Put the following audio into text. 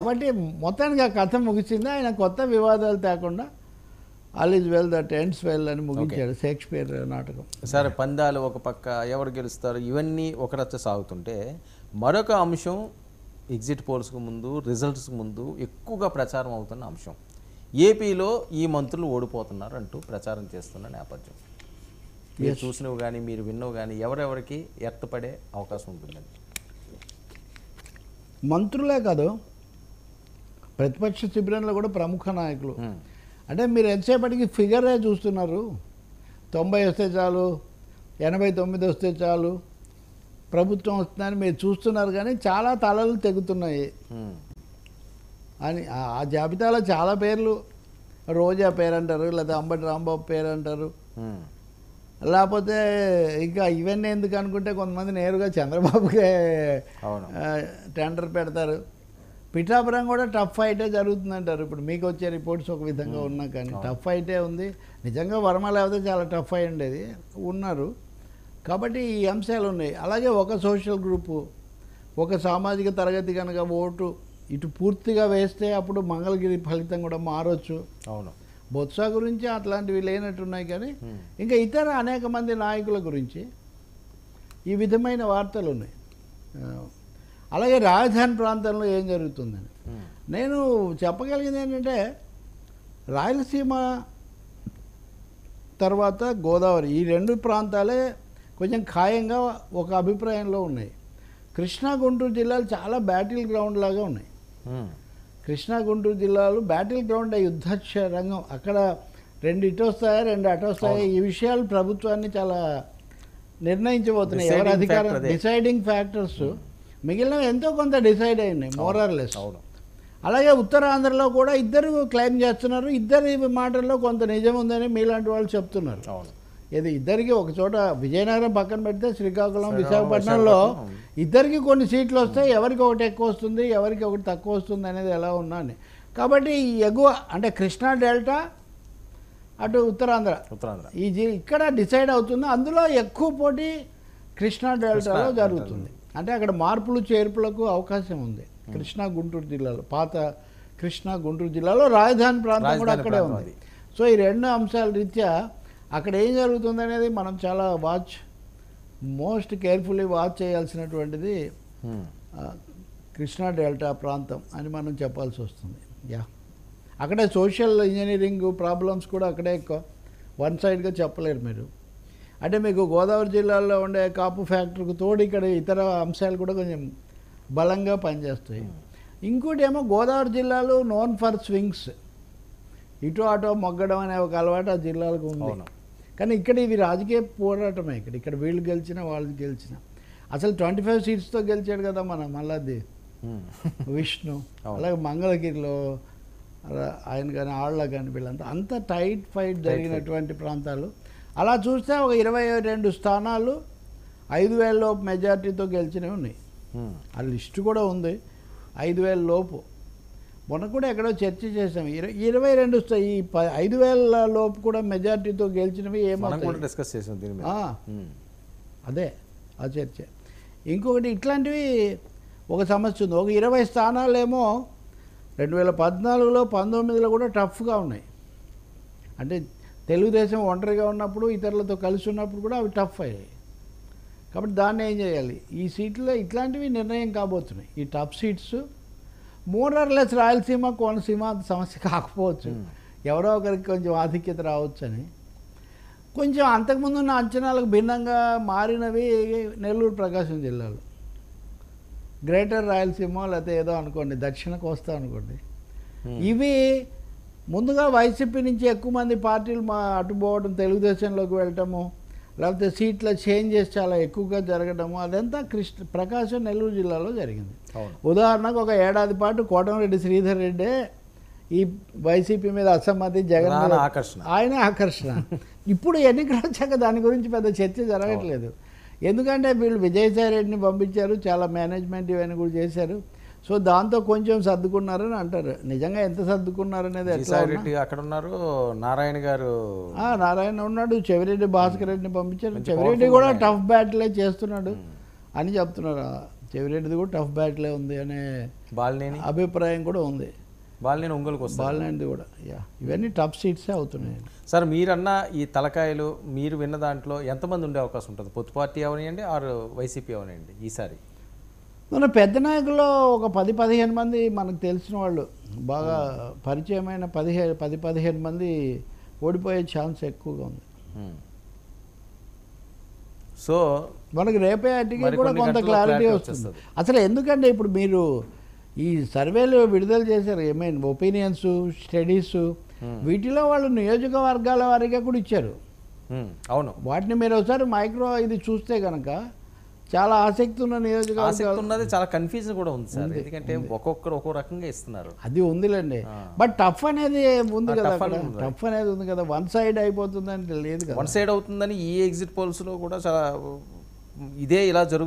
కాబట్టి మొత్తానికి ఆ కథ ముగిసింది. ఆయన కొత్త వివాదాలు తేకుండా all is well that ends well అని ముగించాడు షేక్స్పియర్ నాటకం. సరే, పందాలు ఒక పక్క, ఎవరు గెలుస్తారు, ఇవన్నీ ఒక రచ్చ సాగుతుంటే మరొక అంశం ఎగ్జిట్ పోల్స్కు ముందు, రిజల్ట్స్కి ముందు ఎక్కువగా ప్రచారం అవుతున్న అంశం, ఏపీలో ఈ మంత్రులు ఓడిపోతున్నారు అంటూ ప్రచారం చేస్తున్న నేపథ్యం. మీరు చూసినవి కానీ మీరు విన్నవి కానీ ఎవరెవరికి ఎర్తపడే అవకాశం ఉంటుందండి? మంత్రులే కాదు, ప్రతిపక్ష శిబిరంలో కూడా ప్రముఖ నాయకులు. అంటే మీరు ఎంతసేపటికి ఫిగరే చూస్తున్నారు, 90 వస్తే చాలు, 89 వస్తే చాలు, ప్రభుత్వం వస్తుందని మీరు చూస్తున్నారు. కానీ చాలా తలలు తెగుతున్నాయి అని ఆ జాబితాలో చాలా పేర్లు, రోజా పేరు అంటారు, లేదా అంబటి రాంబాబు పేరు అంటారు, లేకపోతే ఇంకా ఇవన్నీ ఎందుకు అనుకుంటే కొంతమంది నేరుగా చంద్రబాబుకే టెండర్ పెడతారు. పిఠాపురం కూడా టఫ్ ఫైటే జరుగుతుందంటారు. ఇప్పుడు మీకు వచ్చే రిపోర్ట్స్ ఒక విధంగా ఉన్నా కానీ టఫ్ ఫైటే ఉంది. నిజంగా వర్మ లేకపోతే చాలా టఫ్ అయి ఉండేది, ఉన్నారు. కాబట్టి ఈ అంశాలు ఉన్నాయి. అలాగే ఒక సోషల్ గ్రూపు, ఒక సామాజిక తరగతి కనుక ఓటు ఇటు పూర్తిగా వేస్తే అప్పుడు మంగళగిరి ఫలితం కూడా మారొచ్చు. అవును, బొత్స గురించి అట్లాంటివి లేనట్టున్నాయి. కానీ ఇంకా ఇతర అనేక మంది నాయకుల గురించి ఈ విధమైన వార్తలు ఉన్నాయి. అలాగే రాజధాని ప్రాంతంలో ఏం జరుగుతుందని నేను చెప్పగలిగింది ఏంటంటే, రాయలసీమ తర్వాత గోదావరి ఈ రెండు ప్రాంతాలే కొంచెం ఖాయంగా ఒక అభిప్రాయంలో ఉన్నాయి. కృష్ణా గుంటూరు జిల్లాలు చాలా బ్యాటిల్ గ్రౌండ్ లాగా ఉన్నాయి. కృష్ణా గుంటూరు జిల్లాలు బ్యాటిల్ గ్రౌండ్, యుద్ధ రంగం. అక్కడ 2 ఇటు వస్తాయా 2 అటు వస్తాయా, ఈ విషయాలు ప్రభుత్వాన్ని చాలా నిర్ణయించబోతున్నాయి. ఎవరు అధికారం, డిసైడింగ్ ఫ్యాక్టర్స్. మిగిలినవి ఎంతో కొంత డిసైడ్ అయినాయి మోరార్లెస్. అలాగే ఉత్తరాంధ్రలో కూడా ఇద్దరు క్లెయిమ్ చేస్తున్నారు. ఇద్దరి మాటల్లో కొంత నిజం ఉందని మీలాంటి వాళ్ళు చెప్తున్నారు. ఇది ఇద్దరికి ఒక చోట విజయనగరం పక్కన పెడితే శ్రీకాకుళం, విశాఖపట్నంలో ఇద్దరికి కొన్ని సీట్లు వస్తాయి. ఎవరికి ఒకటి ఎక్కువ వస్తుంది, ఎవరికి ఒకటి తక్కువ వస్తుంది అనేది ఎలా ఉన్నా అని. కాబట్టి ఈ ఎగువ అంటే కృష్ణా డెల్టా, అటు ఉత్తరాంధ్ర ఈ ఇక్కడ డిసైడ్ అవుతుంది. అందులో ఎక్కువ పోటీ కృష్ణా డెల్టాలో జరుగుతుంది. అంటే అక్కడ మార్పులు చేర్పులకు అవకాశం ఉంది. కృష్ణా గుంటూరు జిల్లాలో, పాత కృష్ణా గుంటూరు జిల్లాలో రాజధాని ప్రాంతం కూడా అక్కడే ఉంది. సో ఈ రెండు అంశాల రీత్యా అక్కడ ఏం జరుగుతుంది అనేది మనం చాలా మోస్ట్ కేర్ఫుల్లీ వాచ్ చేయాల్సినటువంటిది కృష్ణా డెల్టా ప్రాంతం అని మనం చెప్పాల్సి వస్తుంది. అక్కడే సోషల్ ఇంజనీరింగ్ ప్రాబ్లమ్స్ కూడా అక్కడే ఎక్కువ. వన్ సైడ్గా చెప్పలేరు మీరు. అంటే మీకు గోదావరి జిల్లాలో ఉండే కాపు ఫ్యాక్టరీకి తోడు ఇక్కడ ఇతర అంశాలు కూడా కొంచెం బలంగా పనిచేస్తాయి. ఇంకోటి ఏమో గోదావరి జిల్లాలో నోన్ ఫర్ స్వింగ్స్, ఇటు అటో మొగ్గడం అనే ఒక అలవాటు ఆ జిల్లాలకు ఉంది. కానీ ఇక్కడ ఇది రాజకీయ పోరాటమే. ఇక్కడ వీళ్ళు గెలిచినా వాళ్ళు గెలిచినా. అసలు 25 సీట్స్తో గెలిచాడు కదా మన మల్లాది విష్ణు. అలాగే మంగళగిరిలో ఆయన కానీ ఆళ్ళ కానీ వీళ్ళంతా అంత టైట్ ఫైట్ జరిగినటువంటి ప్రాంతాలు. అలా చూస్తే ఒక 22 స్థానాలు 5,000 లోపు మెజార్టీతో గెలిచినవి ఉన్నాయి. ఆ లిస్టు కూడా ఉంది 5,000 లోపు. మొన్న కూడా ఎక్కడో చర్చ చేసాం. 22 ఈ 5,000 లోపు కూడా మెజార్టీతో గెలిచినవి ఏమవుతాయి డిస్కస్ చేసాం. అదే ఆ చర్చ. ఇంకొకటి ఇట్లాంటివి ఒక సమస్య ఉంది. ఒక 20 స్థానాలేమో 2014లో 19లో కూడా టఫ్గా ఉన్నాయి. అంటే తెలుగుదేశం ఒంటరిగా ఉన్నప్పుడు, ఇతరులతో కలిసి ఉన్నప్పుడు కూడా అవి టఫ్ అయ్యాయి. కాబట్టి దాన్ని ఏం చేయాలి? ఈ సీట్లో ఇట్లాంటివి నిర్ణయం కాబోతున్నాయి. ఈ టఫ్ సీట్స్ మోరార్లెస్ రాయలసీమ, కోనసీమ సమస్య కాకపోవచ్చు, ఎవరో ఒకరికి కొంచెం ఆధిక్యత రావచ్చు అని. కొంచెం అంతకుముందు ఉన్న అంచనాలకు భిన్నంగా మారినవి నెల్లూరు, ప్రకాశం జిల్లాలు, గ్రేటర్ రాయలసీమ లేకపోతే ఏదో అనుకోండి, దక్షిణ కోస్తా అనుకోండి. ఇవి ముందుగా వైసీపీ నుంచి ఎక్కువ మంది పార్టీలు అటుపోవడం, తెలుగుదేశంలోకి వెళ్ళటము, లేకపోతే సీట్ల చేంజెస్ చాలా ఎక్కువగా జరగడము, అదంతా ప్రకాశం, నెల్లూరు జిల్లాలో జరిగింది. ఉదాహరణకు ఒక ఏడాది పాటు కోటమిరెడ్డి శ్రీధర్ రెడ్డే ఈ వైసీపీ మీద అసమ్మతి, జగన్ ఆయనే ఆకర్షణ. ఇప్పుడు ఎన్నికలు వచ్చాక దాని గురించి పెద్ద చర్చ జరగట్లేదు. ఎందుకంటే వీళ్ళు విజయసాయి రెడ్డిని పంపించారు, చాలా మేనేజ్మెంట్ ఇవన్నీ కూడా చేశారు. సో దాంతో కొంచెం సర్దుకున్నారని అంటారు. నిజంగా ఎంత సర్దుకున్నారనేది ఎట్లా అక్కడ ఉన్నారు. నారాయణ గారు, నారాయణ ఉన్నాడు, చెవిరెడ్డి భాస్కర్ రెడ్డిని పంపించారు. చెవిరెడ్డి కూడా టఫ్ బ్యాటిలే చేస్తున్నాడు అని చెప్తున్నారు. చెవిరెడ్డిది కూడా టఫ్ బ్యాట్లే ఉంది అనే బాలినేని అభిప్రాయం కూడా ఉంది. బాలినేని ఒంగోలుకి వస్తారు. బాలినేనిది కూడా ఇవన్నీ టఫ్ సీట్సే అవుతున్నాయి. సార్ మీరన్న ఈ తలకాయలు మీరు విన్న దాంట్లో ఎంతమంది ఉండే అవకాశం ఉంటుంది? పొత్తు పార్టీ అవనియండి ఆర్ వైసీపీ అవనియండి ఈసారి? మన పెద్ద నాయకుల్లో ఒక 10-15 మంది మనకు తెలిసిన వాళ్ళు బాగా పరిచయమైన 10-15 మంది ఓడిపోయే ఛాన్స్ ఎక్కువగా ఉంది. సో మనకి రేపే అటుకి కూడా కొంత క్లారిటీ వస్తుంది. అసలు ఎందుకంటే ఇప్పుడు మీరు ఈ సర్వేలు విడుదల చేశారు, ఒపీనియన్స్ స్టడీస్, వీటిలో వాళ్ళు నియోజకవర్గాల వారిగా కూడా ఇచ్చారు. అవును, వాటిని మీరు ఒకసారి మైక్రో ఇది చూస్తే కనుక చాలా ఆసక్తి ఉన్న నియోజకవర్గాలు ఉన్నది, చాలా కన్ఫ్యూజన్ కూడా ఉంది సార్. ఎందుకంటే ఒక్కొక్కరు ఒక్కో రకంగా ఇస్తున్నారు. అది ఉందిలేండి, బట్ టఫ్ అనేది ఉంది కదా, టఫ్ అనేది ఉంది కదా, వన్ సైడ్ అయిపోతుందని లేదు కదా. వన్ సైడ్ అవుతుందని ఈ ఎగ్జిట్ పోల్స్లో కూడా చాలా ఇదే ఇలా జరుగుతుంది.